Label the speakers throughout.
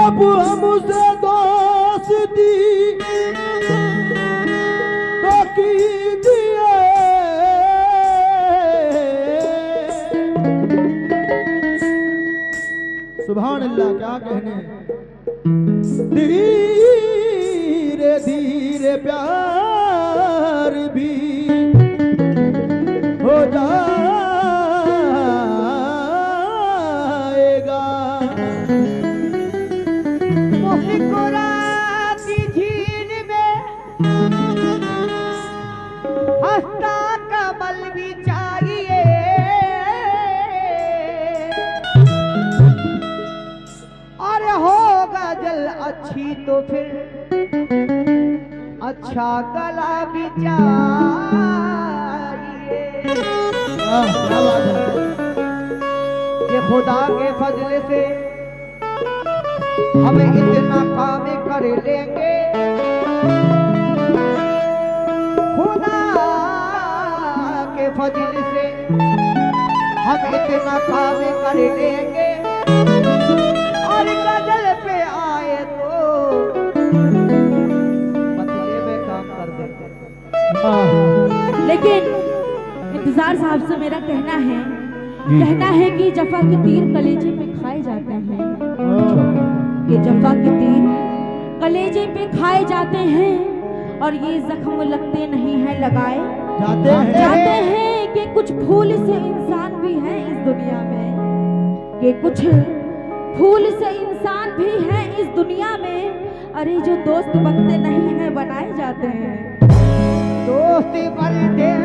Speaker 1: अब हमसे दोस्ती तो कीजिए, सुभान अल्लाह, क्या कहने। धीरे धीरे प्यार भी हो जाएगा।
Speaker 2: मुस्कुराती झील में हंसता कमल भी चाहिए। अरे होगा जल अच्छी तो फिर अच्छा गला भी चाहिए।
Speaker 1: क्या बात है।
Speaker 2: ये खुदा के फजले से हमें इतना काम कर लेंगे, खुदा के फजले से हम इतना काम कर लेंगे। और गजल पे आए तो बदले में काम कर देंगे।
Speaker 3: लेकिन इंतजार साहब से मेरा कहना है कि जफा के तीर कलेजे पे खाए जाते हैं। ये जफा के तीर कलेजे पे खाए जाते हैं और ये जख्म लगते नहीं हैं, लगाए जाते हैं। कि कुछ फूल से इंसान भी हैं इस दुनिया में, कि कुछ फूल से इंसान भी हैं इस दुनिया में। अरे जो दोस्त बनते नहीं हैं बनाए जाते हैं।
Speaker 2: दोस्ती बनते नहीं है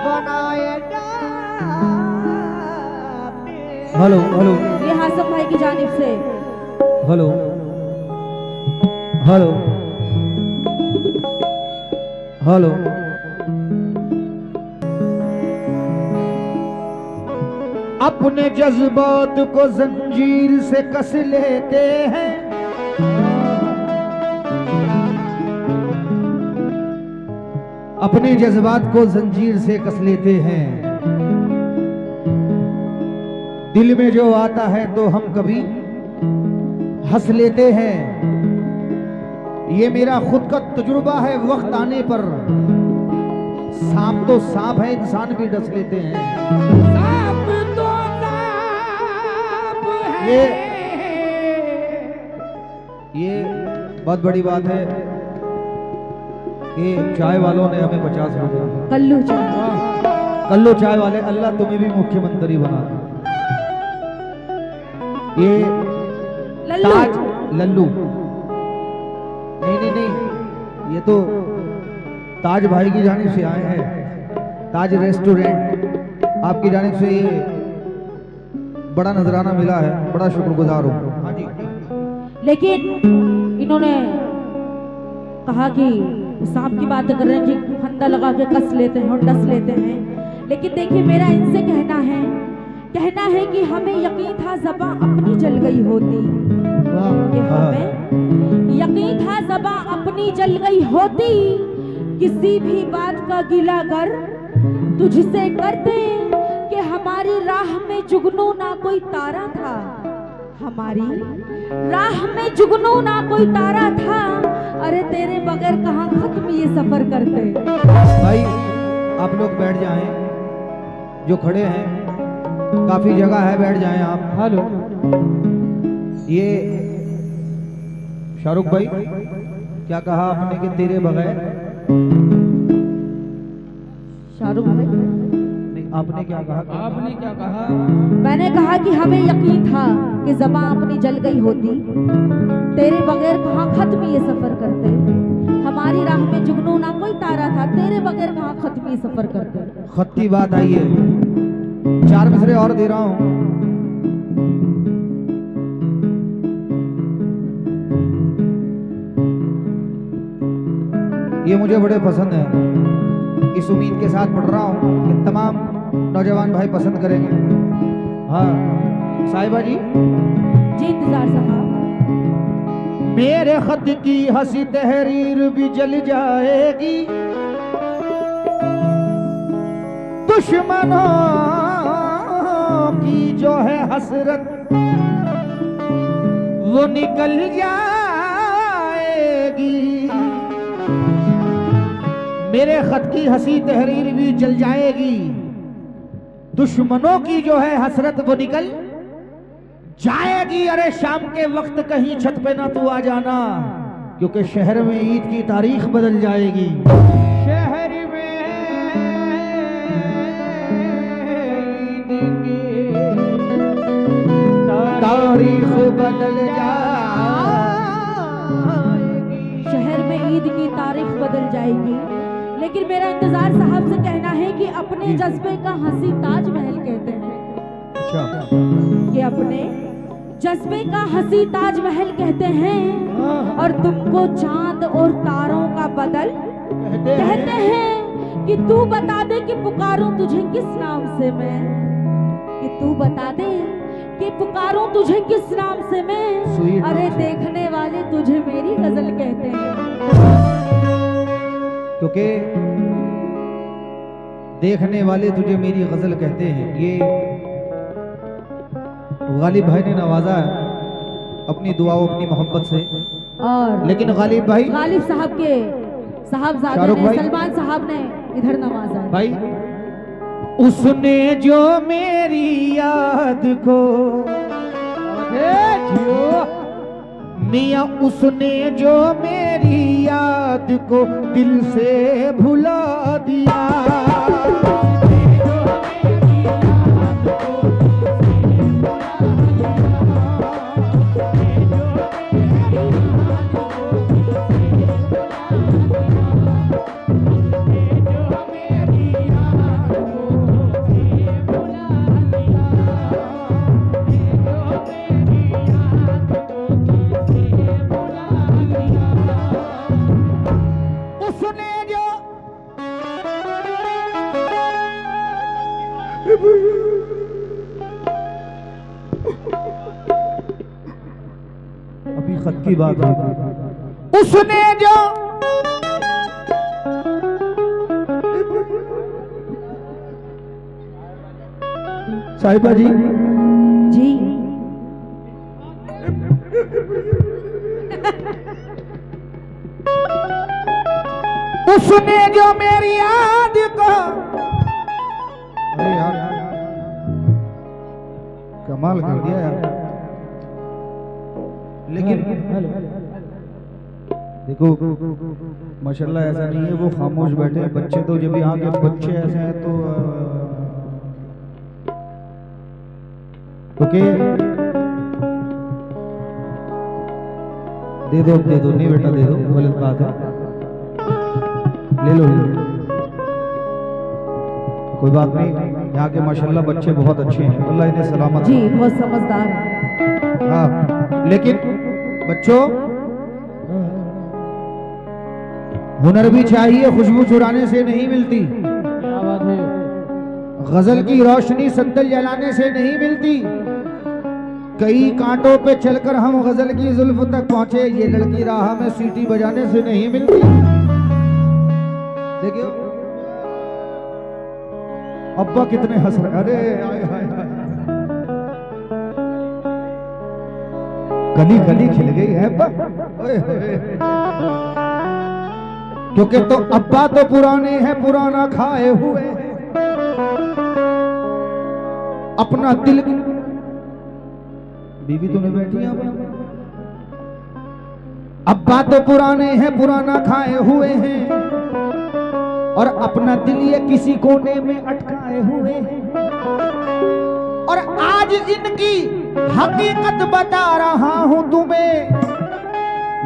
Speaker 2: बनाए जाते।
Speaker 1: हेलो हेलो
Speaker 3: ये हासम भाई की जानिब से।
Speaker 1: Hello hello hello. अपने जज्बात को जंजीर से कस लेते हैं, अपने जज्बात को जंजीर से कस लेते हैं। दिल में जो आता है तो हम कभी हंस लेते हैं। ये मेरा खुद का तजुर्बा है, वक्त आने पर सांप तो सांप है, इंसान भी डस लेते हैं।
Speaker 2: सांप तो सांप है।
Speaker 1: ये बहुत बड़ी बात है कि चाय वालों ने हमें 50 रुपए, कल्लू चाय वाले, अल्लाह तुम्हें भी मुख्यमंत्री बना। ये ताज लल्लू, नहीं, ये तो ताज भाई की जानिब से आए हैं। ताज रेस्टोरेंट आपकी जानिब से ये बड़ा नजराना मिला है, बड़ा शुक्रगुजार हूँ। हाँ जी।
Speaker 3: लेकिन इन्होंने कहा कि सांप की बात कर रहे हैं कि फंदा लगा के कस लेते हैं और डस लेते हैं। लेकिन देखिए मेरा इनसे कहना है कि हमें यकीन था ज़बां अपनी जल गई होती, कि हमें यकीन था ज़बां अपनी जल गई होती। किसी भी बात का गिला कर तुझसे करते, कि हमारी राह में जुगनू ना कोई तारा था, हमारी राह में जुगनू ना कोई तारा था। अरे तेरे बगैर कहाँ खत्म ये सफर करते।
Speaker 1: भाई आप लोग बैठ जाएं, जो खड़े हैं काफी जगह है, बैठ जाएं आप। हेलो, ये शाहरुख भाई क्या कहा आपने कि तेरे बगैर?
Speaker 3: शाहरुख भाई
Speaker 1: नहीं, आपने क्या कहा?
Speaker 2: आपने क्या कहा?
Speaker 3: मैंने कहा कि हमें यकीन था कि ज़बां अपनी जल गई होती, तेरे बगैर कहाँ खत्म ये सफर करते। हमारी राह में जुगनू ना कोई तारा था, तेरे बगैर कहाँ खत्म ये सफर करते।
Speaker 1: खत्ती बात आई है, 4 मिसरे और दे रहा हूं। ये मुझे बड़े पसंद है, इस उम्मीद के साथ पढ़ रहा हूं कि तमाम नौजवान भाई पसंद करेंगे। हाँ साहिबा जी,
Speaker 3: इंतजार साहब।
Speaker 1: मेरे खत की हंसी तहरीर भी जल जाएगी, दुश्मनों जो है हसरत वो निकल जाएगी। मेरे खत की हंसी तहरीर भी जल जाएगी। दुश्मनों की जो है हसरत वो निकल जाएगी। अरे शाम के वक्त कहीं छत पे ना तू आ जाना, क्योंकि शहर में ईद की तारीख बदल जाएगी।
Speaker 2: शहर में ईद की
Speaker 1: तारीख बदल जाएगी।
Speaker 3: शहर में ईद की तारीख बदल जाएगी। लेकिन मेरा इंतजार साहब से कहना है कि अपने जज्बे का हंसी ताजमहल कहते हैं।
Speaker 1: अच्छा,
Speaker 3: कि अपने जज्बे का हंसी ताजमहल कहते हैं, और तुमको चांद और तारों का बदल कहते हैं। कि तू बता दे कि पुकारूं तुझे किस नाम से मैं, कि तू बता दे कि पुकारूं तुझे किस नाम से मैं। अरे देखने वाले तुझे मेरी गजल कहते हैं।
Speaker 1: क्योंकि देखने वाले तुझे मेरी गजल कहते हैं। ये गालिब भाई ने नवाजा है अपनी दुआओं अपनी मोहब्बत से।
Speaker 3: और
Speaker 1: लेकिन गालिब भाई,
Speaker 3: गालिब साहब के साहबजादे
Speaker 1: शाहरुख
Speaker 3: ने,
Speaker 1: भाई,
Speaker 3: सलमान साहब ने इधर नवाजा है।
Speaker 1: भाई उसने जो मेरी याद को मियां, उसने जो मेरी याद को दिल से भुला दिया। अभी खत की बात हुई थी। उसने जो साहिबा जी
Speaker 3: जी
Speaker 1: उसने जो मेरी याद को, अरे यार कमाल कर दिया यार। लेकिन देखो माशाल्लाह ऐसा नहीं है वो खामोश बैठे हैं। बच्चे तो जब यहाँ के बच्चे ऐसे हैं तो ओके दे दो नहीं बेटा दे दो, गलत बात है। ले लो कोई बात नहीं। यहाँ के माशाल्लाह बच्चे बहुत अच्छे हैं, अल्लाह इन्हें सलामत
Speaker 3: जी, बहुत समझदार है।
Speaker 1: हाँ, लेकिन बच्चों हुनर भी चाहिए, खुशबू चुराने से नहीं मिलती।
Speaker 2: क्या बात है।
Speaker 1: गजल की रोशनी संदल जलाने से नहीं मिलती। कई कांटों पे चलकर हम गजल की जुल्फ तक पहुंचे, ये लड़की राह में सीटी बजाने से नहीं मिलती। देखिए अब्बा कितने हंस रहे। अरे आय हाय हाय, कली कली खिल गई है अब्बा। ओए होए। क्योंकि तो अब्बा तो पुराने हैं, पुराना खाए हुए हैं। अपना दिल, बीवी तो नहीं बैठी है। अब्बा तो पुराने हैं, पुराना खाए हुए हैं, और अपना दिल ये किसी कोने में अटकाए हुए हैं। और आज इनकी हकीकत बता रहा हूं तुम्हें,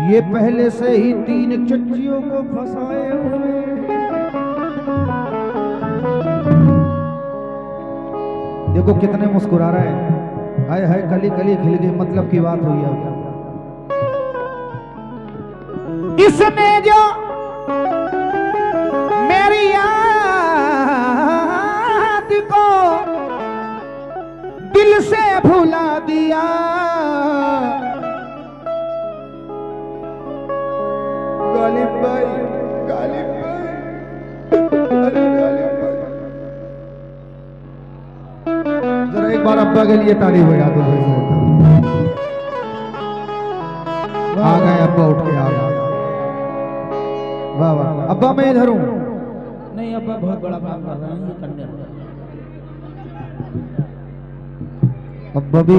Speaker 1: ये पहले से ही 3 चच्चियों को फंसाए हुए। देखो कितने मुस्कुरा रहा है। हाय हाय कली कली खिल गई, मतलब की बात हुई है। इसने जो मेरी याद को दिल से भुला दिया। गालिब भाई, गालिब भाई, अरे गालिब भाई, जरा एक बार अब्बा के लिए ताली बजा दो। आ गए अब्बा, उठ के आ गए। वाह वाह अब्बा, मैं इधर हूँ।
Speaker 2: नहीं अब्बा बहुत बड़ा काम कर रहे हैं ये करने वाले।
Speaker 1: अब्बा भी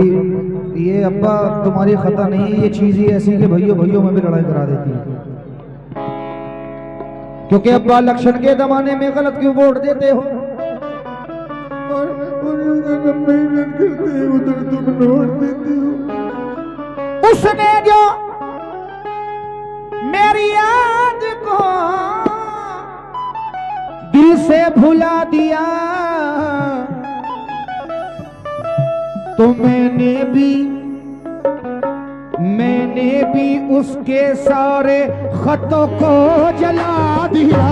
Speaker 1: ये अब्बा तुम्हारी खता नहीं है, ये चीज ही ऐसी कि भैयों भैयों में भी लड़ाई करा देती है। क्योंकि अब्बा इलेक्शन के जमाने में गलत क्यों वोट देते हो और मेहनत करते हो उधर तुम वोट देते हो। उसने जो मेरी याद को दिल से भुला दिया तो मैंने भी उसके सारे खतों को जला दिया।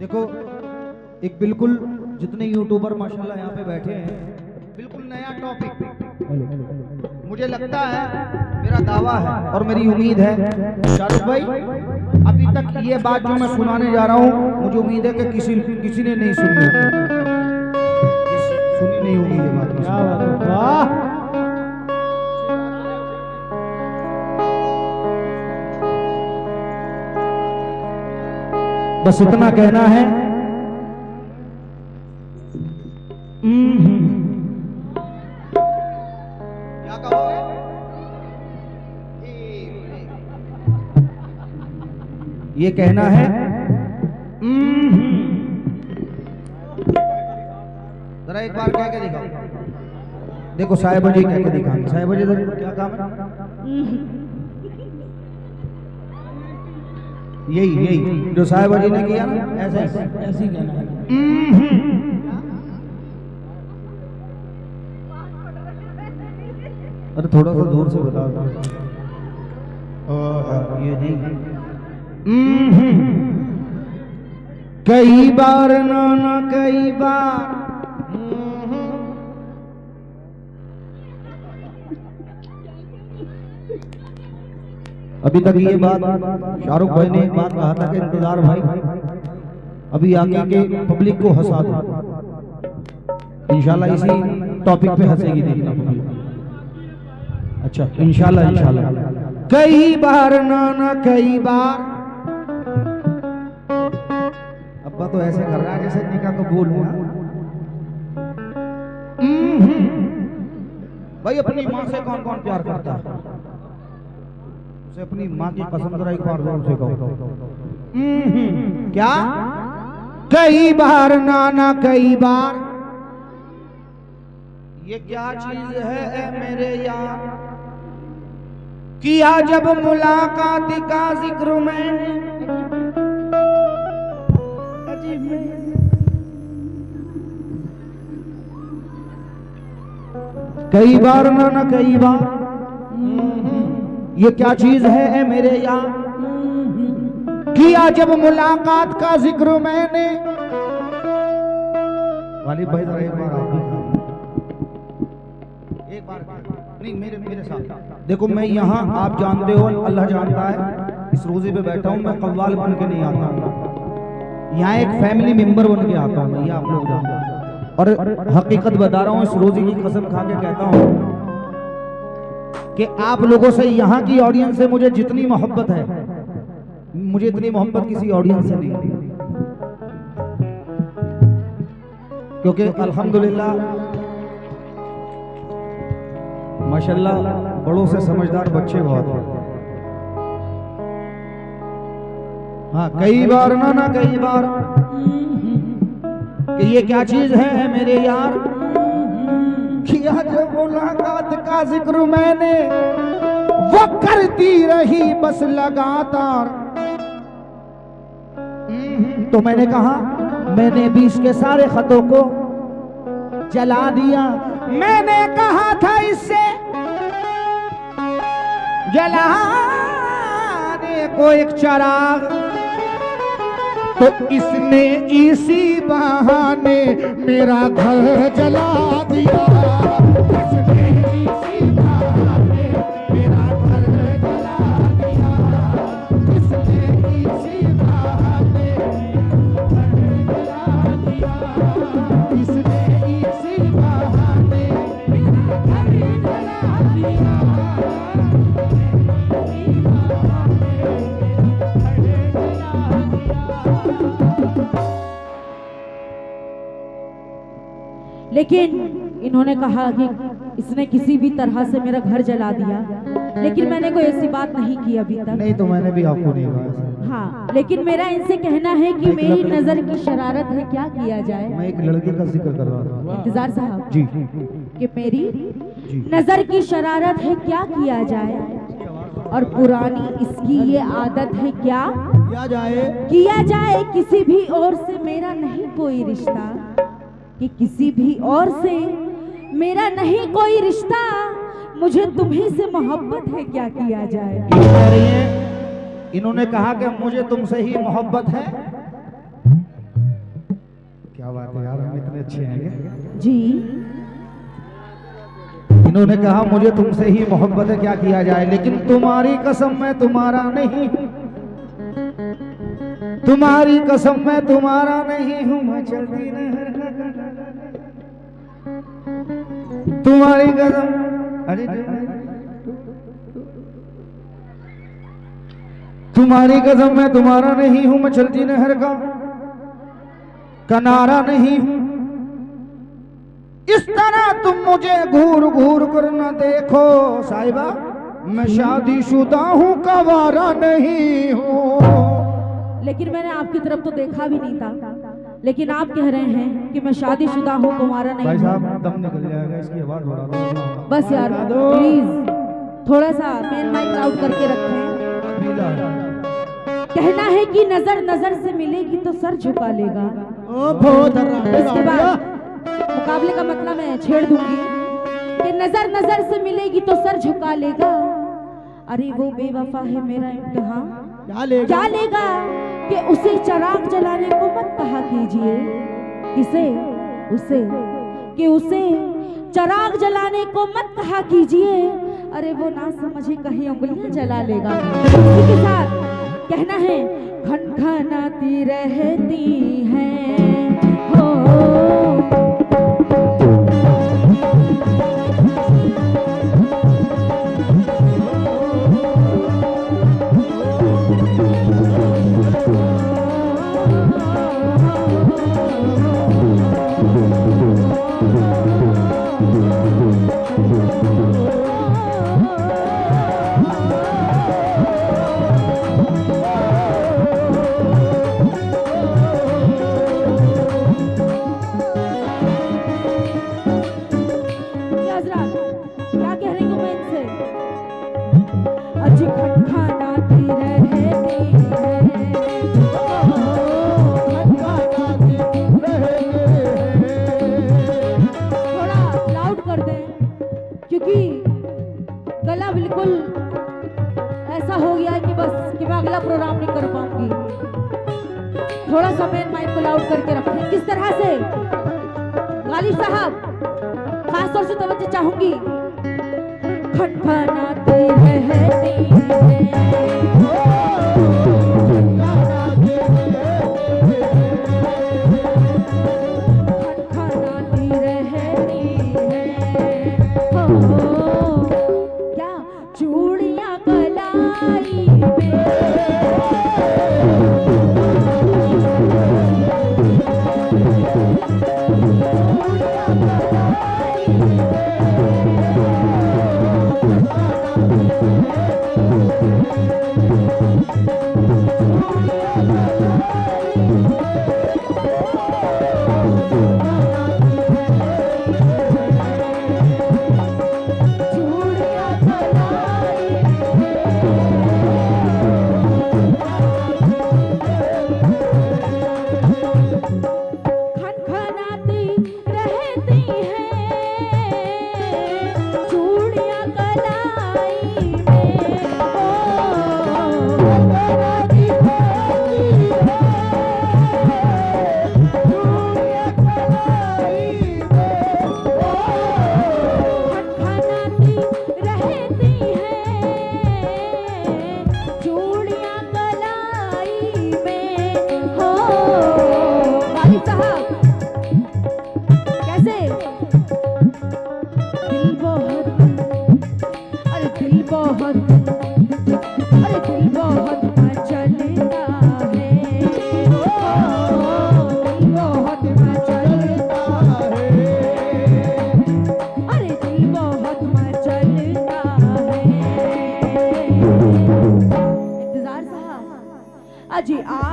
Speaker 1: देखो एक बिल्कुल जितने यूट्यूबर माशाल्लाह यहाँ पे बैठे हैं, बिल्कुल नया टॉपिक मुझे लगता है, मेरा दावा है और मेरी उम्मीद है शाहरुख भाई, अभी तक ये बात जो मैं सुनाने जा रहा हूँ मुझे उम्मीद है कि किसी ने नहीं सुनी नहीं होगी ये बात। वाह बस इतना कहना है। क्या कहोगे? ये कहना है जरा एक बार कह के दिखाओ। देखो साहिब जी कह के दिखाएंगे। साहिब जी क्या काम है? यही जो साहिब जी ने किया ना, ऐसे ही कहना है। अरे थोड़ा सा दूर से बता दो। ये नहीं। कई बार नाना कई बार अभी तक ये बात शाहरुख भाई ने एक बात कहा था कि इंतजार भाई अभी आगे के पब्लिक को हंसा दो। इंशाल्लाह इसी टॉपिक पे हंसेगी देखना पब्लिक। अच्छा इंशाल्लाह कई बार नाना कई बार। अब्बा तो ऐसे कर रहा है जैसे निकाह को बोल हुआ। भाई अपनी माँ से कौन कौन प्यार करता है? उसे अपनी माँ की कसम जरा एक बार जोर से कहो। क्या? कई बार नाना कई बार। ये क्या चीज है ए मेरे यार? किया जब मुलाकात का जिक्र मैंने। कई बार नाना कई बार। ये क्या चीज है ए मेरे यार? किया जब मुलाकात का जिक्र मैंने। वालिद भाई जरा एक बार आप एक बार नहीं मेरे साथ देखो। मैं यहाँ आप जानते हो अल्लाह जानता है इस रोजे पे बैठा हूँ। मैं कव्वाल बन के नहीं आता हूँ, यहाँ एक फैमिली मेंबर बन के आता हूँ। ये आप लोग जानते हैं और हकीकत बता रहा हूँ, इस रोजे की कसम खा के कहता हूँ कि आप लोगों से यहाँ की ऑडियंस से मुझे जितनी मोहब्बत है, मुझे इतनी मोहब्बत किसी ऑडियंस से नहीं। क्योंकि अल्हम्दुलिल्लाह माशाल्लाह बड़ों से समझदार बच्चे बहुत हैं। हाँ कई बार ना कई बार कि ये क्या चीज है मेरे यार? किया जब मुलाकात का जिक्र मैंने, वो करती रही बस लगातार। तो मैंने कहा मैंने भी इसके सारे खतों को जला दिया। मैंने कहा था इससे जलाने को एक चिराग, तो इसने इसी बहाने मेरा घर जला दिया। इसने इसी बहाने मेरा घर जला दिया। इसने इसी बहाने मेरा घर जला दिया। इसने इसी बहाने मेरा घर जला दिया।
Speaker 3: लेकिन इन्होंने कहा कि इसने किसी भी तरह से मेरा घर जला दिया, लेकिन मैंने कोई ऐसी बात नहीं की अभी तक।
Speaker 1: नहीं तो मैंने भी आपको नहीं कहा।
Speaker 3: हाँ, लेकिन मेरा इनसे कहना है कि मेरी नजर की शरारत है, क्या किया जाए।
Speaker 1: मैं एक लड़के का जिक्र कर रहा था।
Speaker 3: इंतजार साहब
Speaker 1: जी
Speaker 3: कि मेरी नजर की शरारत है, क्या किया जाए। और पुरानी इसकी ये आदत है, क्या किया जाए। किसी भी और से मेरा नहीं कोई रिश्ता, कि किसी भी और से मेरा नहीं कोई रिश्ता, मुझे तुम्ही से मोहब्बत है, क्या किया जाए।
Speaker 1: कह रही हैं, इन्होंने कहा कि मुझे तुमसे ही मोहब्बत है। क्या बात है यार, हम इतने अच्छे हैं
Speaker 3: जी।
Speaker 1: इन्होंने कहा मुझे तुमसे ही मोहब्बत है, क्या किया जाए। लेकिन तुम्हारी कसम मैं तुम्हारा नहीं हूं, तुम्हारी कसम मैं तुम्हारा नहीं हूं। मैं चलती नहीं, तुम्हारी कसम, अरे तुम्हारी कसम मैं तुम्हारा नहीं हूं। मैं चलती नहर का किनारा नहीं हूं। इस तरह तुम मुझे घूर घूर कर न देखो साहिबा, मैं शादीशुदा हूं, कवारा नहीं हूं।
Speaker 3: लेकिन मैंने आपकी तरफ तो देखा भी नहीं था, लेकिन आप कह रहे हैं कि मैं शादीशुदा हूँ, कुमारा नहीं
Speaker 1: भाई
Speaker 3: हूँ।
Speaker 1: साहब दम निकल जाएगा, इसकी आवाज बढ़ा दो।
Speaker 3: बस यार प्लीज थोड़ा सा मेन माइक आउट करके रखें। कहना है कि नजर नजर से मिलेगी तो सर झुका लेगा। इसके बाद मुकाबले का मतलब मैं छेड़ दूंगी कि नजर नजर से मिलेगी तो सर झुका लेगा। अरे वो बेवफा है मेरा इम्तिहान क्या लेगा कि उसे चिराग जलाने को मत कहा कीजिए। किसे? उसे, कि उसे चिराग जलाने को मत कहा कीजिए। अरे वो ना समझे कहीं उंगलियां जला लेगा। इसी के साथ कहना है खनखनाती रहती हैं हो। गला बिल्कुल ऐसा हो गया है कि बस कि मैं अगला प्रोग्राम नहीं कर पाऊंगी। थोड़ा सा मेन माइक को लाउड करके रखें। किस तरह से गालिब साहब खास तौर से तवज्जो चाहूंगी। खनखनाती रहती है।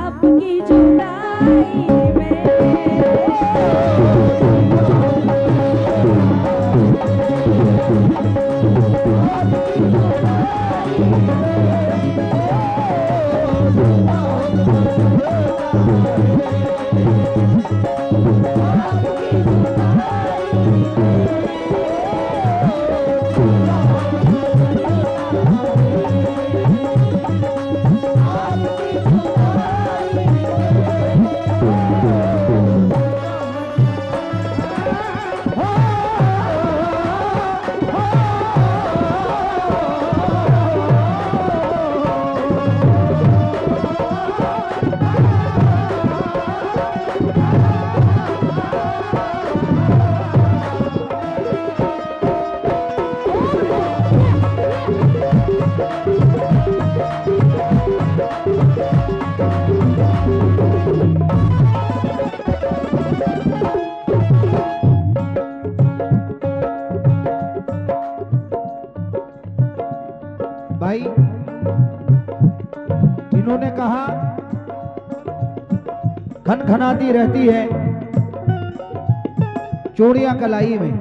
Speaker 3: आपकी जुदाई में।
Speaker 1: भाई इन्होंने कहा खनखनाती रहती है चूड़ियां कलाई में,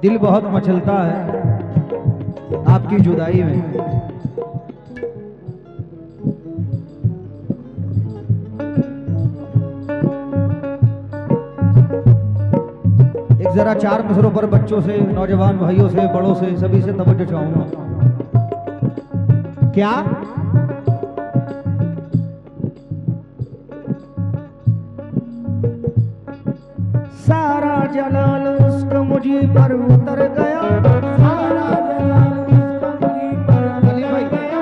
Speaker 1: दिल बहुत मचलता है आपकी जुदाई में। एक जरा चार मिसरों पर बच्चों से, नौजवान भाइयों से, बड़ों से, सभी से तवज्जो चाहूंगा। क्या सारा जलाल उसका मुझी पर उतर गया, सारा जलाल उसका मुझी पर उतर गया,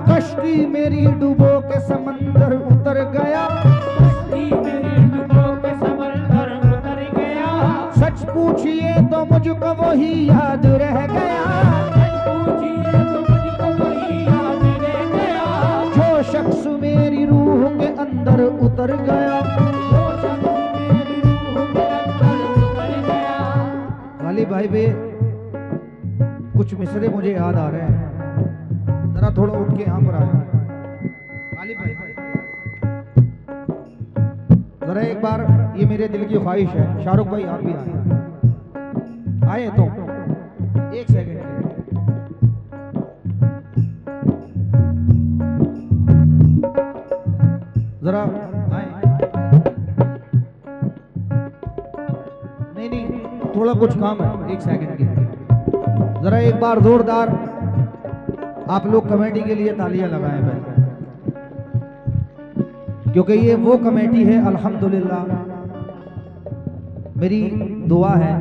Speaker 1: कश्ती मेरी डूबो के समंदर उतर गया, कश्ती मेरी डूबो के समंदर उतर गया, सच पूछिए तो मुझको वही याद रह गया, सच पूछिए तो मुझको वही याद रह गया, जो शख्स मेरी रूह के अंदर उतर गया, जो शख्स मेरी रूह के अंदर उतर गया। वाली भाई बे कुछ मिसरे मुझे याद आ रहे हैं, जरा थोड़ा उठ के यहाँ पर आए। वाली भाई जरा एक बार, ये मेरे दिल की ख्वाहिश है, शाहरुख भाई आप भी आए तो एक सेकंड जरा आए। नहीं थोड़ा कुछ काम है, एक सेकंड की जरा एक बार जोरदार आप लोग कमेटी के लिए तालियां लगाएं पहले, क्योंकि ये वो कमेटी है अल्हम्दुलिल्लाह, मेरी दुआ है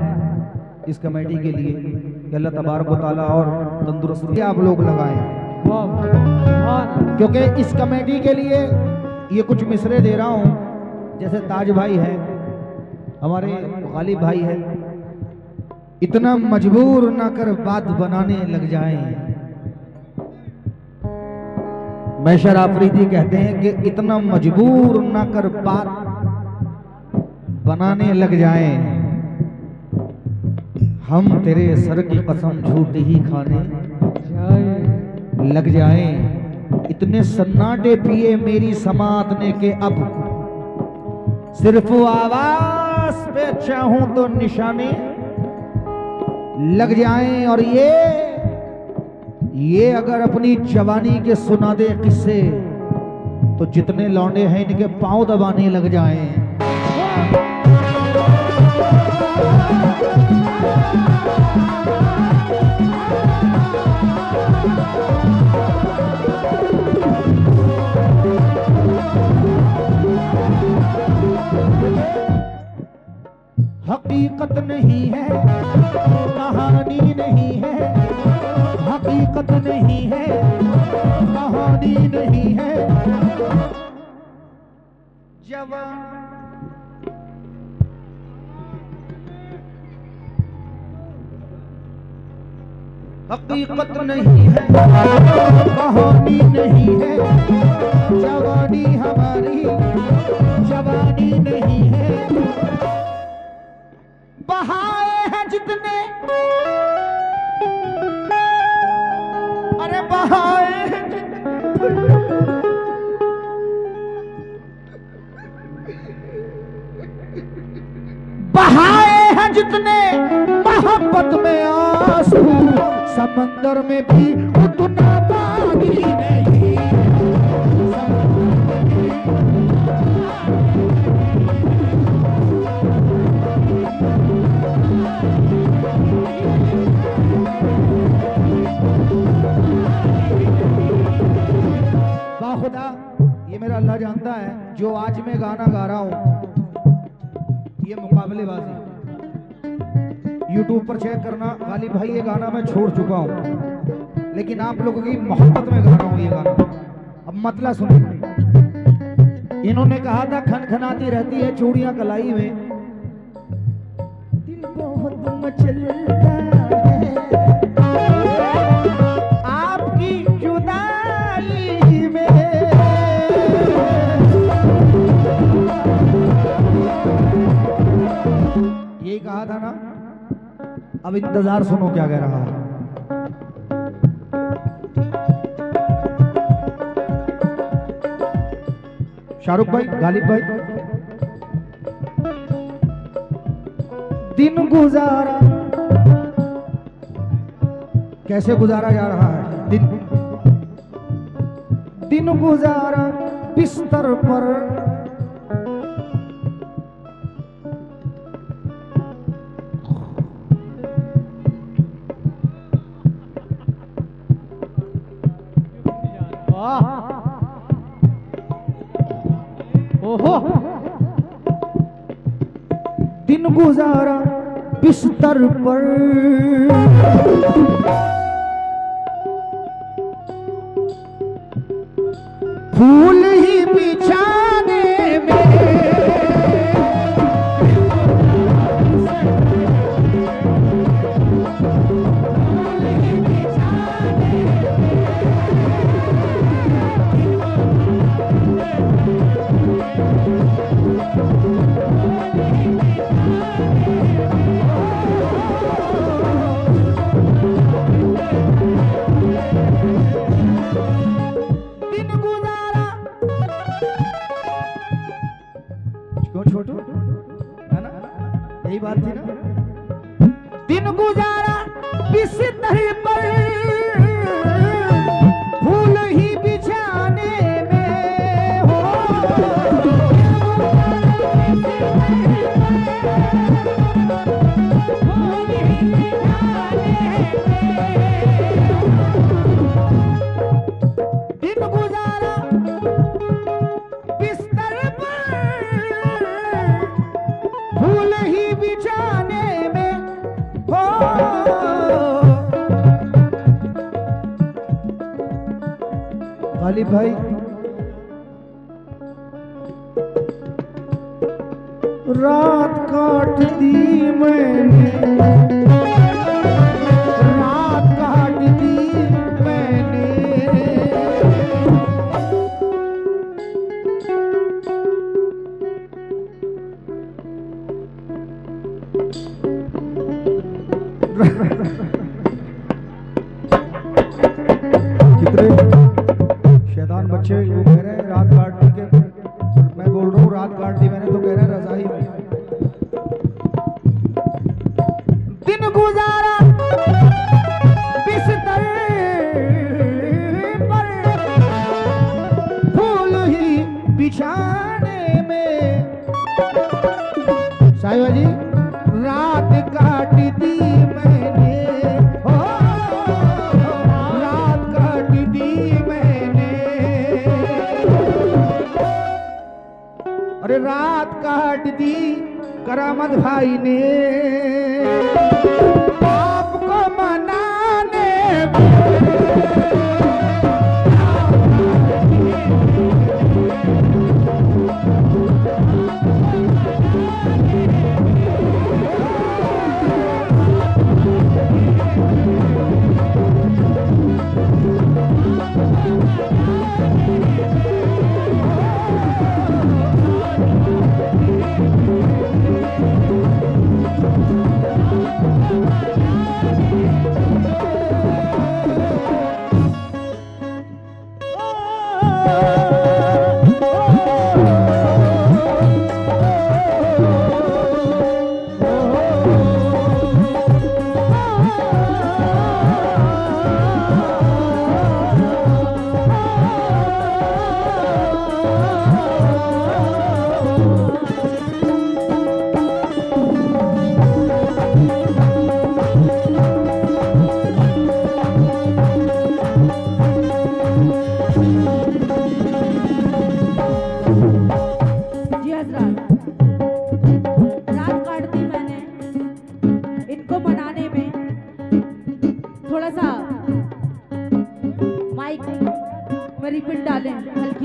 Speaker 1: इस कमेटी के लिए कि अल्लाह तबारक व तआला और तंदुरुस्ती आप लोग लगाएं, क्योंकि इस कमेटी के लिए ये कुछ मिसरे दे रहा हूं। जैसे ताज भाई है, हमारे गालिब भाई है, इतना मजबूर ना कर बात बनाने लग जाएं। मैशर आफरीदी कहते हैं कि इतना मजबूर ना कर बात बनाने लग जाएं, हम तेरे सर की कसम झूठी ही खाने लग जाएं। इतने सन्नाटे पिए मेरी समात ने के अब सिर्फ आवाज पे चाहूं तो निशाने लग जाएं। और ये अगर अपनी जवानी के सुना दे किस्से तो जितने लौंडे हैं इनके पांव दबाने लग जाएं। हकीकत नहीं है, कहानी नहीं है, हकीकत नहीं है, कहानी नहीं है, जवान हकीकत नहीं है, कहानी नहीं है, जवानी हमारी जवानी नहीं है। बहाए हैं जितने, अरे बहाए हैं जितने समंदर में भी उतना पानी नहीं। खुदा, ये मेरा अल्लाह जानता है, जो आज मैं गाना गा रहा हूं ये मुकाबलेबाजी। YouTube पर चेक करना, गालिब भाई ये गाना मैं छोड़ चुका हूं, लेकिन आप लोगों की मोहब्बत में गा रहा हूं ये गाना। अब मतलब सुनिए, इन्होंने कहा था खनखनाती रहती है चूड़ियां कलाई में, दिल बहुत मचलता है आपकी जुदाई में। यही कहा था ना। अब इंतजार सुनो क्या कह रहा है। शाहरुख भाई, गालिब भाई, दिन गुजारा कैसे गुजारा जा रहा है, दिन गुजारा बिस्तर पर, ओहो, दिन गुजारा बिस्तर पर, फूल ही बिछाने में, छोटू है ना, यही बात थी ना। दिन गुजारा बिस्तर पर, फूल ही बिछाने में हो, दिन गुजारा बिस्तर फूल ही बिछाने में हो। गालिब भाई, रात काट दी मैंने, रात काट दी मैंने, कितने शैतान बच्चे वो कह रहे हैं रात काट दी के, मैं बोल रहा हूँ रात काट दी मैंने, तो कह रहे हैं रजाई में। दिन गुजारा बिस्तर पर, फूल ही बिछाने में, साहिबा जी, रात काट दी मैंने, हो रात काट दी मैंने, अरे रात काट दी करामत भाई ने आपको मनाने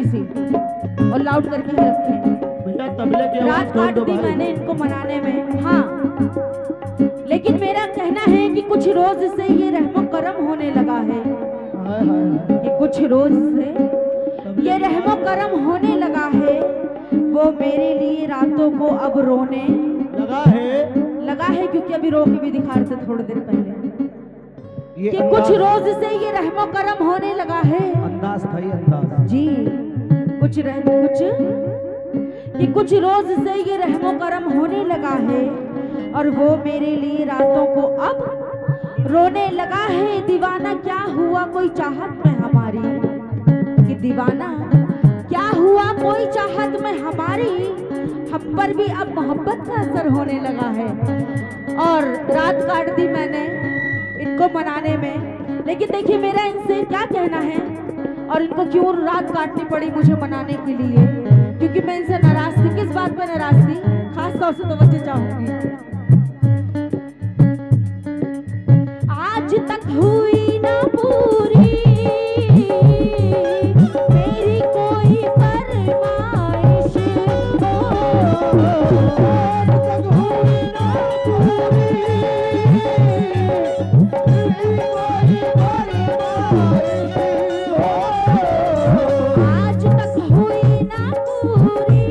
Speaker 3: हल्की सी और लाउड करके ही रखें।
Speaker 4: भैया तबले की आवाज
Speaker 3: रात
Speaker 4: खोल
Speaker 3: काट
Speaker 4: दो
Speaker 3: दी
Speaker 4: भाई।
Speaker 3: मैंने इनको मनाने में। हाँ, लेकिन मेरा कहना है कि कुछ रोज से ये रहमो करम होने लगा है।
Speaker 4: हाय हाय हाय।
Speaker 3: कि कुछ रोज से ये रहमो करम होने लगा है। वो मेरे लिए रातों को अब रोने
Speaker 4: लगा है
Speaker 3: क्योंकि अभी रो के भी दिखा रहे थे थोड़ी देर पहले
Speaker 1: ये
Speaker 3: कि कुछ रोज से ये रहमो करम होने लगा है।
Speaker 1: अंदाज भाई अंदाज।
Speaker 3: जी कुछ रोज से ये रहमो करम होने लगा है और वो मेरे लिए रातों को अब रोने लगा है। दीवाना क्या हुआ कोई चाहत में हमारी, कि दीवाना क्या हुआ कोई चाहत में हमारी, हम पर भी अब मोहब्बत का असर होने लगा है। और रात काट दी मैंने इनको मनाने में। लेकिन देखिए मेरा इनसे क्या कहना है और इनको क्यों रात काटनी पड़ी मुझे मनाने के लिए, क्योंकि मैं इनसे नाराज थी। किस बात पे नाराज थी, खास तौर से तो वजह चाहूंगी। आज तक हुई ना पूरी मेरी कोई फरमाइश, आज तक हुई ना पूरी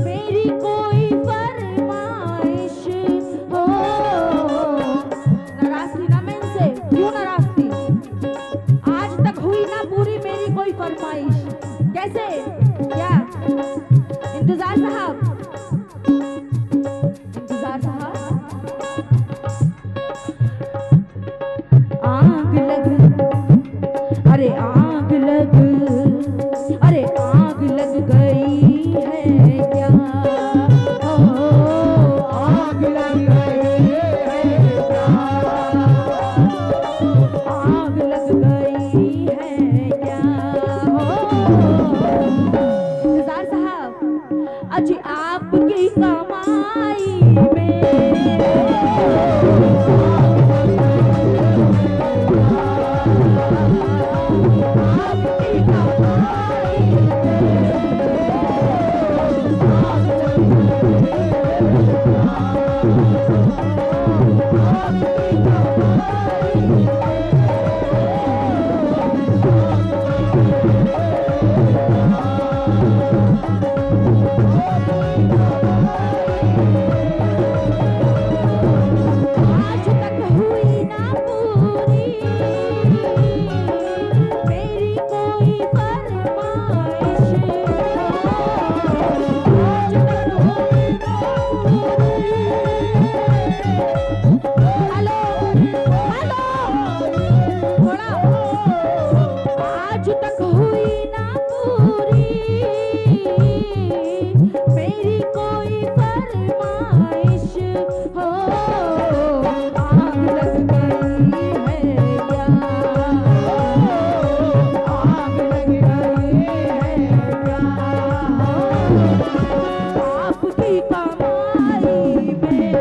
Speaker 3: मेरी कोई फरमाइश हो। नाराज थी ना मैं इनसे, क्यों नाराज थी? आज तक हुई ना पूरी मेरी कोई फरमाइश। कैसे, क्या इंतजार साहब, इंतजार साहब। आग लग, अरे आग लग, अरे आग लग गई है क्या, ओ, आग लग गई है क्या, आग लग गई है क्या, इंतजार साहब। अजी आपकी कमाई में आज तक हुई ना पूरी मेरी कोई फरमाइश, आज तक हुई ना पूरी। हेलो हेलो थोड़ा, आज तक हुई ना पूरी मेरी कोई फरमाइश हो। आग लग गई है क्या, आग लग गई है क्या, आपकी कमाई में।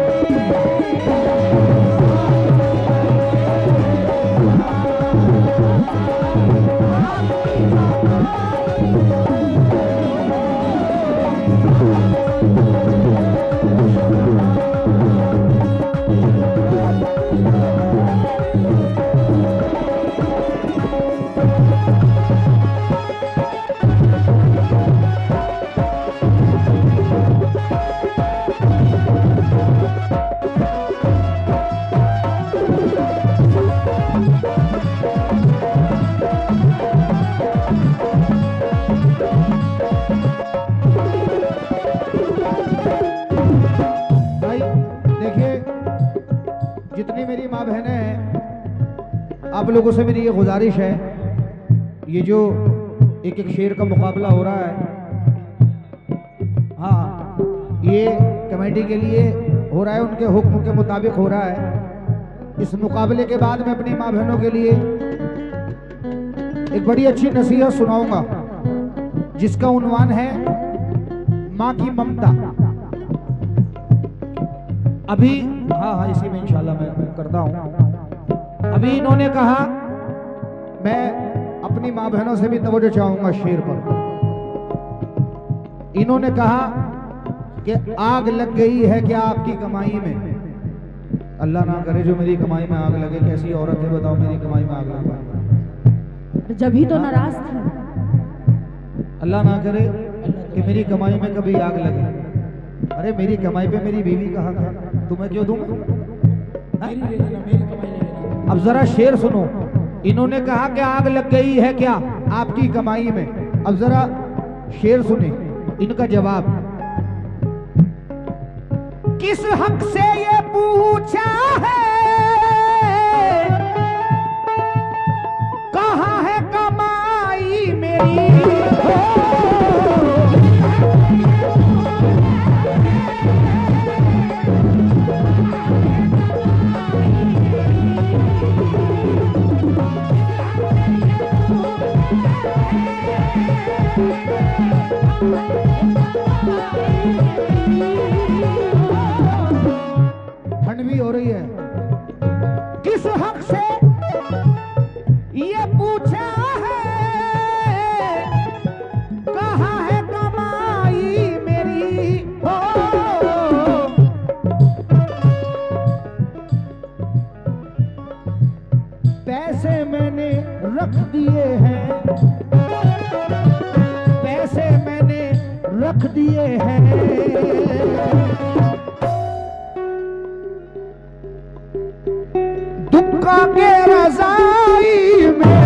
Speaker 1: भाई देखिए, जितनी मेरी माँ बहनें हैं, आप लोगों से मेरी ये गुजारिश है, ये जो एक एक शेर का मुकाबला हो रहा है, हाँ ये कमेटी के लिए हो रहा है, उनके हुक्म के मुताबिक हो रहा है। इस मुकाबले के बाद मैं अपनी माँ बहनों के लिए एक बड़ी अच्छी नसीहत सुनाऊंगा, जिसका उन्वान है माँ की ममता। अभी हाँ इसी में इंशाल्लाह मैं करता हूँ। अभी इन्होंने कहा, मैं अपनी माँ बहनों से भी तवज्जो चाहूंगा शेर पर। इन्होंने कहा कि आग लग गई है क्या आपकी कमाई में? अल्लाह ना करे जो मेरी कमाई में आग लगे। कैसी औरत है बताओ मेरी कमाई में आग लगे?
Speaker 3: जब ही तो नाराज था।
Speaker 1: अल्लाह ना करे कि मेरी कमाई में कभी आग लगे। अरे मेरी कमाई पे मेरी बीवी कहाँ है? तुम्हें क्यों दूं? अब जरा शेर सुनो। इन्होंने कहा कि आग लग गई है क्या आपकी कमाई में? अब जरा शेर सुने इनका जवाब। किस हक से ये पूछा है, कहाँ है कमाई मेरी? ठंड भी हो रही है। किस हक से ये पूछा है, कहाँ है कमाई मेरी? हो पैसे मैंने रख दिए हैं, पैसे मैंने रख दिए हैं, दुक्का के रज़ाई में।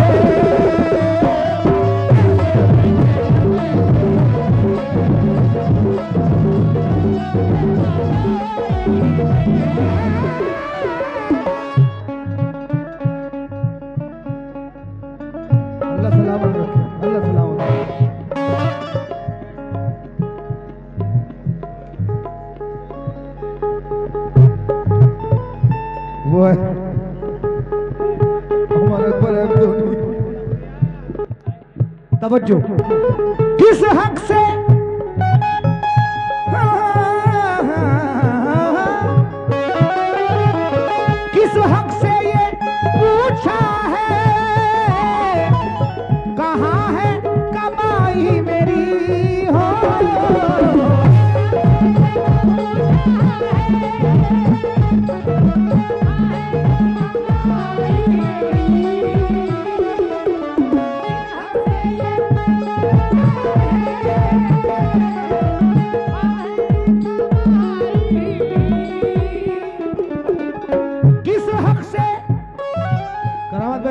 Speaker 1: अल्लाह सलामत रखे, अल्लाह सलामत रखे। वो है हमारे अकबर अब्दुल। तवज्जो। किस हक से किस हक से ये पूछा है, कहाँ है कमाई मेरी? हो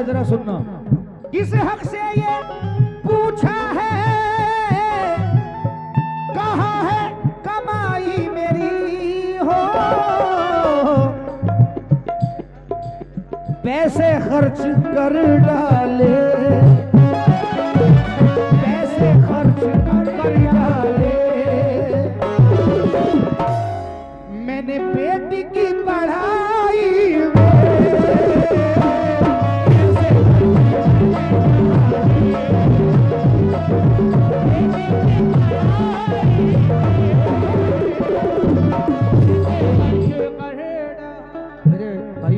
Speaker 1: जरा सुनना। किस हक से ये पूछा है, कहाँ है कमाई मेरी? हो पैसे खर्च कर डाले, पैसे खर्च कर डाले, मैंने बेटी की पढ़ाई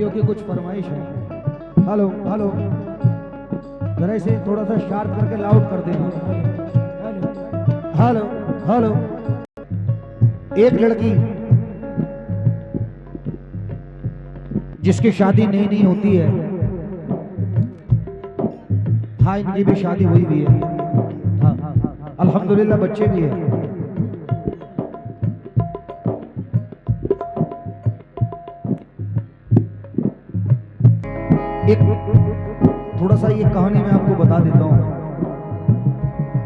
Speaker 1: की कुछ फरमाइश है। हेलो हेलो, जरा इसे थोड़ा सा शार्प करके लाउड कर देना। Hello hello. एक लड़की जिसकी शादी नई नई होती है, हाँ इनकी भी शादी हुई भी है, हाँ अल्हम्दुलिल्लाह बच्चे भी हैं। एक थोड़ा सा ये कहानी मैं आपको बता देता हूँ।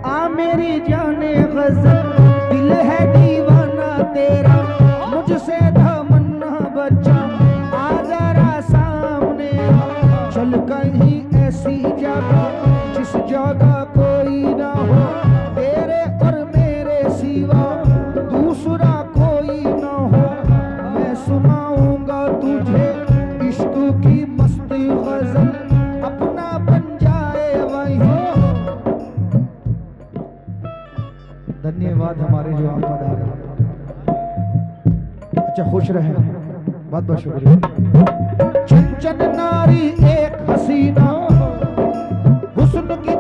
Speaker 1: आ मेरी जाने गज़ल, दिल है दीवाना तेरा, मुझसे तमन्ना बच्चा, आ जरा सामने, चल कहीं ऐसी जगह जिस जगह कोई ना हो, तेरे और मेरे सिवा दूसरा कोई ना हो। मैं सुनाऊंगा तुझे इश्क की गज़ल, अपना बन जाए वही। धन्यवाद हमारे जो आप पधारे। अच्छा खुश रहें, बहुत बहुत शुक्रिया। चंचल नारी एक हसीना, हुस्न की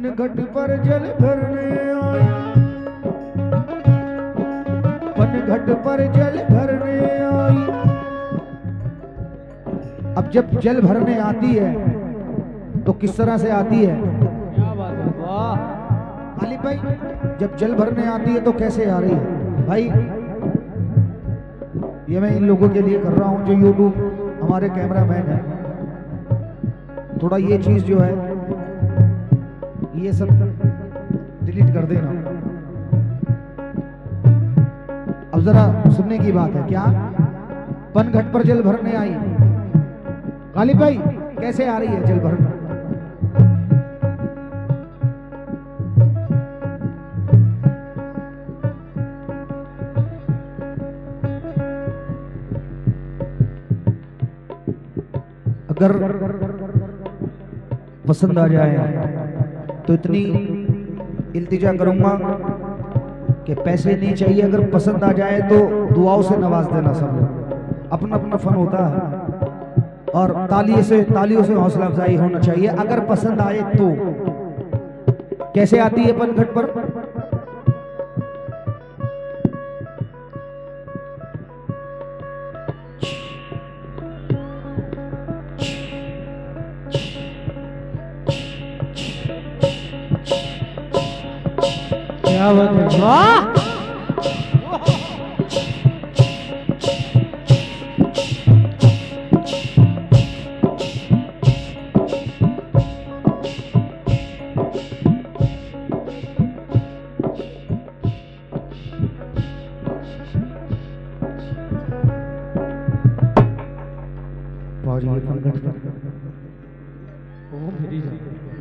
Speaker 1: पनघट पर जल भरने आई, पनघट पर जल भरने आई। अब जब जल भरने आती है तो किस तरह से आती है?
Speaker 4: क्या बात है, वाह।
Speaker 1: गालिब भाई, जब जल भरने आती है तो कैसे आ रही है? भाई ये मैं इन लोगों के लिए कर रहा हूं जो यूट्यूब हमारे कैमरामैन है, थोड़ा ये चीज जो है ये सब डिलीट कर देना। अब जरा सुनने की बात है। क्या? पनघट पर जल भरने आई। गालिब भाई कैसे आ रही है जल भरने? अगर पसंद आ जाए तो इतनी इल्तिजा करूंगा कि पैसे नहीं चाहिए, अगर पसंद आ जाए तो दुआओं से नवाज देना। सब लोग अपना अपना फन होता है और तालियों से हौसला अफजाई होना चाहिए। अगर पसंद आए तो कैसे आती है पनघट पर?
Speaker 4: क्या बात है, वाह।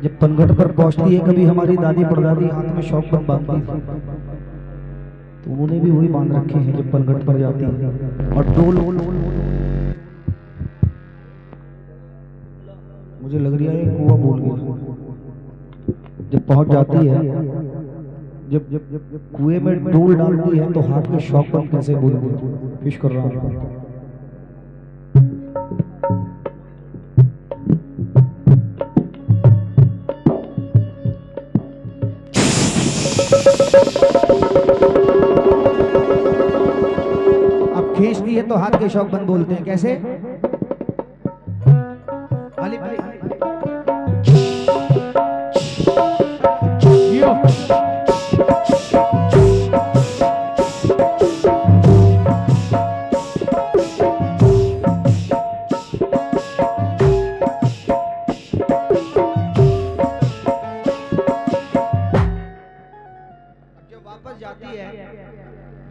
Speaker 1: जब पनघट पर पहुंचती है, कभी हमारी दादी परदादी हाथ में शौक पर बांधती थी तो उन्होंने भी वही बांध रखे हैं जब पनघट पर जाती है। और डोल मुझे लग रहा है कुआं बोल गया। जब पहुंच जाती है, जब कुएं में डोल डालती है तो हाथ के शौक पर कैसे बोल गया? फिश कर रहा हूं। अब खींचती है तो हाथ के शौक बंद बोलते हैं। कैसे? गालिब भाई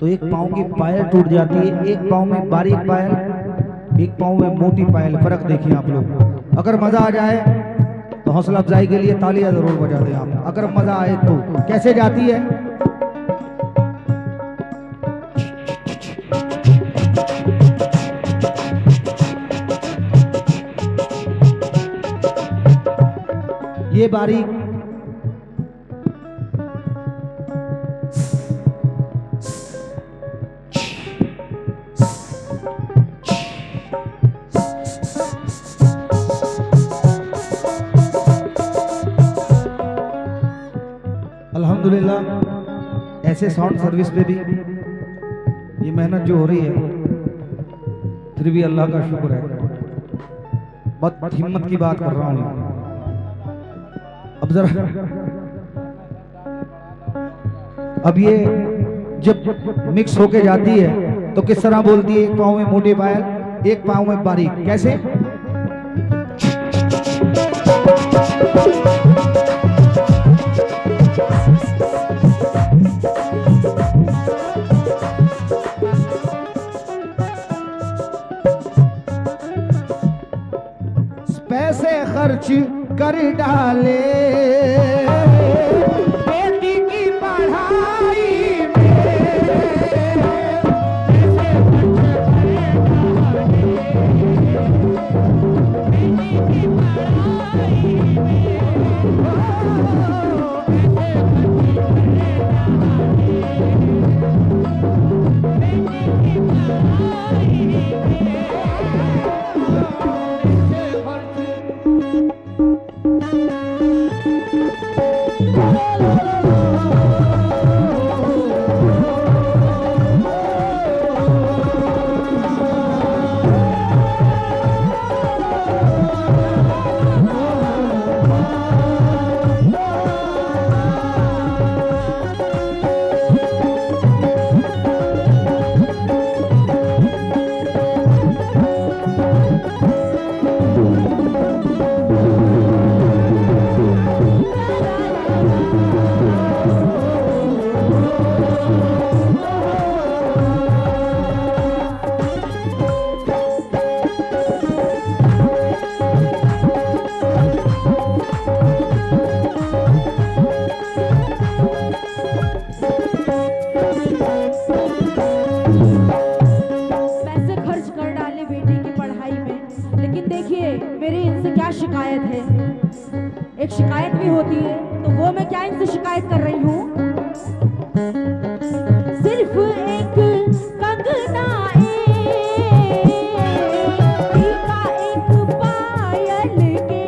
Speaker 1: तो एक पाँव की पायल टूट जाती है, एक पाँव में बारीक पायल, एक पाँव में मोटी पायल। फर्क देखिए आप लोग। अगर मजा आ जाए तो हौसला अफजाई के लिए तालियां जरूर बजा दें आप। अगर मजा आए तो कैसे जाती है? ये बारीक अल्हम्दुलिल्लाह ऐसे साउंड सर्विस पे भी ये मेहनत जो हो रही है, फिर भी अल्लाह का शुक्र है। बहुत हिम्मत की बात कर रहा हूँ। अब जरा अब ये जब मिक्स होके जाती है तो किस तरह बोलती है? एक पाँव में मोटी पायल, एक पाँव में बारीक। कैसे? पैसे खर्च कर डाले बेटी की पढ़ाई में
Speaker 3: एक शिकायत भी होती है, तो वो मैं क्या इनसे शिकायत कर रही हूँ। सिर्फ एक कंगना टीका एक पायल के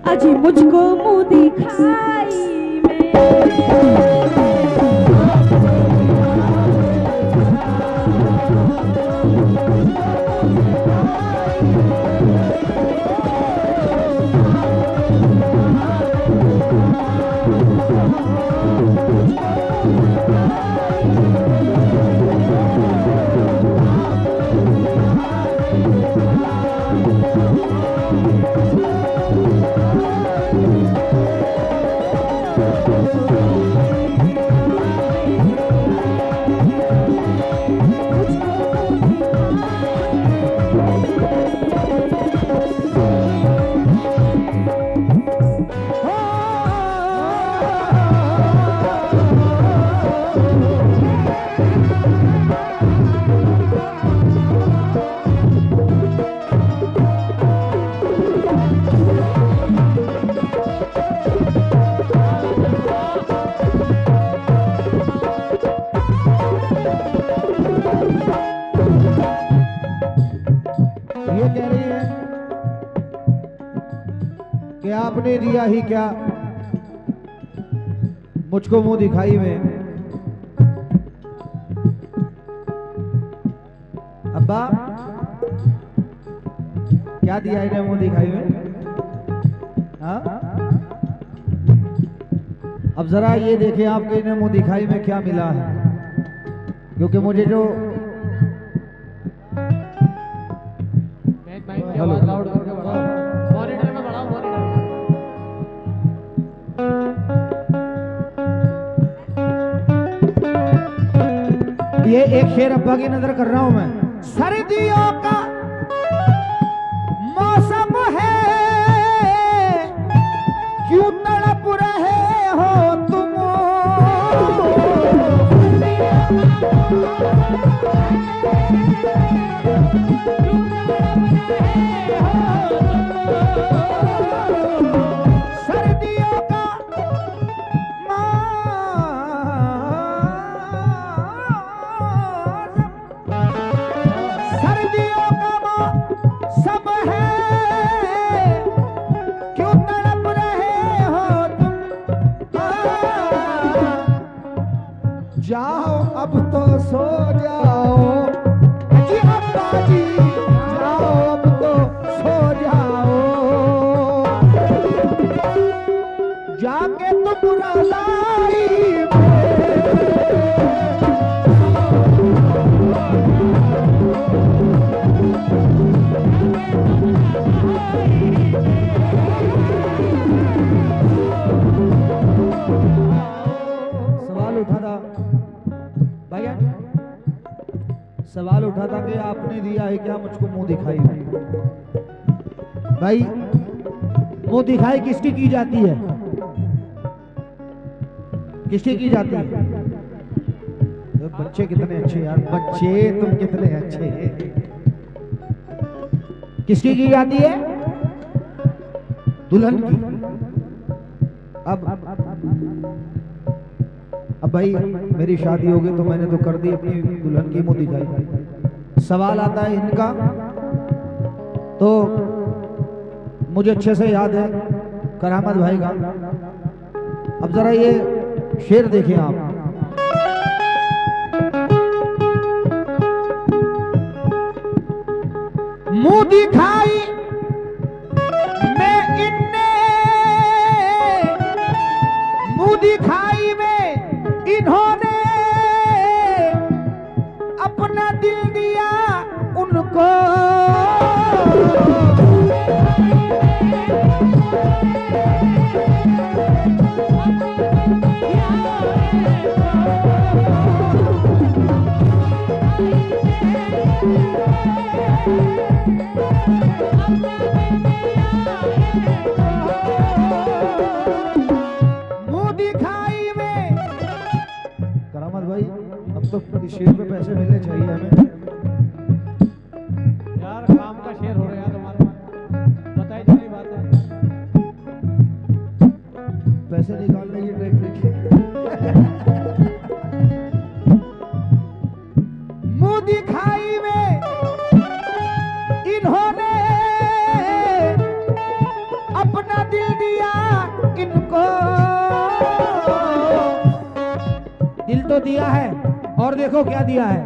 Speaker 3: अजी मुझको मुँह दिखाई
Speaker 1: कि आपने दिया ही क्या मुझको मुंह दिखाई में। अब्बा क्या दिया इन्हें मुंह दिखाई में? हाँ? अब जरा ये देखें आपके इन्हें मुंह दिखाई में क्या मिला है, क्योंकि मुझे जो
Speaker 4: आवाज लाउड करके बढ़ाओ, मॉनिटर में बढ़ाओ, मॉनिटर में।
Speaker 1: ये एक शेर अब्बा की नजर कर रहा हूं मैं। सर्दियों का मौसम है, क्यों तड़प रहे हो तुम? सर्दियों का सर्दियों का मौसम है, क्यों तड़प रहे हो तुम? जाओ अब तो सो जाओ जी अब्बा जी, जाओ अब तो सो जाओ, जाके तुम रज़ाई सवाल उठा था कि आपने दिया है क्या मुझको मुंह दिखाई में। भाई मुंह दिखाई किसकी की जाती है? किसकी की जाती है? तो बच्चे कितने अच्छे यार, बच्चे तुम कितने अच्छे। किसकी की जाती है? दुल्हन की। अब भाई मेरी शादी हो गई तो मैंने तो कर दी अपनी दुल्हन की मुंह दिखाई। सवाल आता है इनका, तो मुझे अच्छे से याद है करामत भाई का। अब जरा ये शेर देखें आप। मुंह दिखाई में इनने, मुंह दिखाई में इन्होंने अपना दिल दिया उनको। मुंह दिखाई में करामत भाई, अब तो इस शेर पे पैसे मिलने चाहिए हमें।
Speaker 4: यार काम का शेर हो रहा है तुम्हारे, बताई जाने बात है।
Speaker 1: पैसे निकालने की ट्रिक देखिए। मुंह दिखाई में इन्होंने अपना दिल दिया इनको। दिल तो दिया है और देखो क्या दिया है,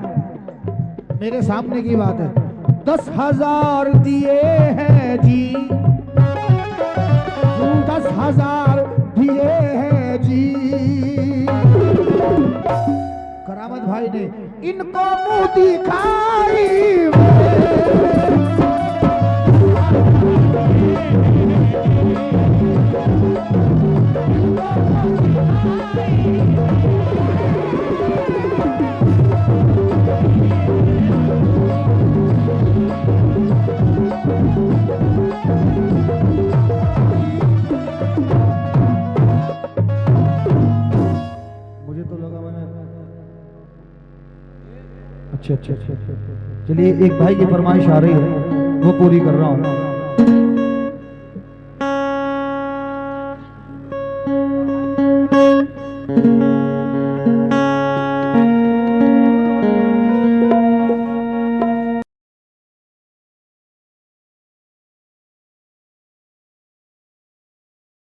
Speaker 1: मेरे सामने की बात है। 10,000 दिए हैं जी, 10,000 दिए हैं जी। करामत भाई ने इनको मुंह दिखाई मुझे तो लगा मैंने अच्छा। चलिए एक भाई की फरमाइश आ रही है, वो पूरी कर रहा हूँ।